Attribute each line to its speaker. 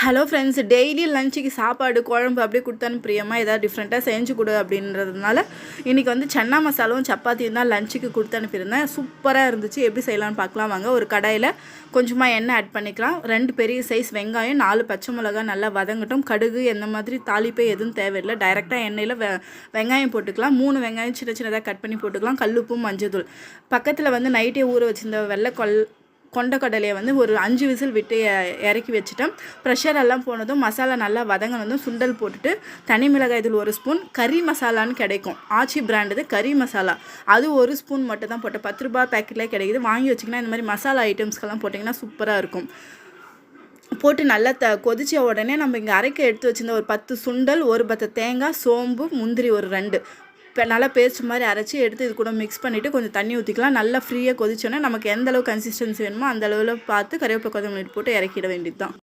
Speaker 1: Hello friends, daily லஞ்சுக்கு சாப்பாடு குழம்பு அப்படியே கொடுத்தான்னு பிரியமாக ஏதாவது டிஃப்ரெண்ட்டாக செஞ்சு கொடு அப்படின்றதுனால இன்றைக்கி வந்து சன்னா மசாலாவும் சப்பாத்தியும் தான் லஞ்சுக்கு கொடுத்து அனுப்பியிருந்தேன். சூப்பராக இருந்துச்சு. எப்படி செய்யலாம்னு பார்க்கலாம் வாங்க. ஒரு கடாயில் கொஞ்சமாக எண்ணெய் ஆட் பண்ணிக்கலாம். 2 பெரிய சைஸ் வெங்காயம், 4 பச்சை மிளகாய் நல்லா வதங்கட்டும். கடுகு எந்த மாதிரி தாளிப்பே எதுவும் தேவையில்லை. டைரெக்டாக எண்ணெயில் வெங்காயம் போட்டுக்கலாம். 3 வெங்காயம் சின்ன சின்னதாக கட் பண்ணி போட்டுக்கலாம். கல்லுப்பும் மஞ்சள். பக்கத்தில் வந்து நைட்டே ஊற வச்சிருந்த கொண்டக்கடலையை வந்து ஒரு 5 விசில் விட்டு இறக்கி வச்சுட்டேன். ப்ரெஷர் எல்லாம் போனதும் மசாலா நல்லா வதங்கினதும் சுண்டல் போட்டுட்டு தனி மிளகாய் தூள் 1 ஸ்பூன், கறி மசாலான்னு கிடைக்கும், ஆச்சி பிராண்டது கறி மசாலா, அது 1 ஸ்பூன் மட்டும் தான் போட்டேன். 10 ரூபாய் பேக்கெட்லேயே கிடைக்குது. வாங்கி வச்சிங்கன்னா இந்த மாதிரி மசாலா ஐட்டம்ஸ்க்கெல்லாம் போட்டிங்கன்னா சூப்பராக இருக்கும். போட்டு நல்லா கொதிச்ச உடனே நம்ம இங்கே அரைக்க எடுத்து வச்சுருந்த ஒரு 10 சுண்டல், ஒரு பத்த தேங்காய், சோம்பு, முந்திரி ஒரு 2 இப்போ நல்லா பேஸ்ட் மாதிரி அரைச்சி எடுத்து இது கூட மிக்ஸ் பண்ணிவிட்டு கொஞ்சம் தண்ணி ஊற்றிக்கலாம். நல்லா ஃப்ரீயாக கொதிச்சோன்னே நமக்கு எந்த அளவு கன்சிஸ்டன்சி வேணுமோ அந்த அளவில் பார்த்து கறிவேப்பிலை கொத்தமல்லி போட்டு இறக்கிட வேண்டியது தான்.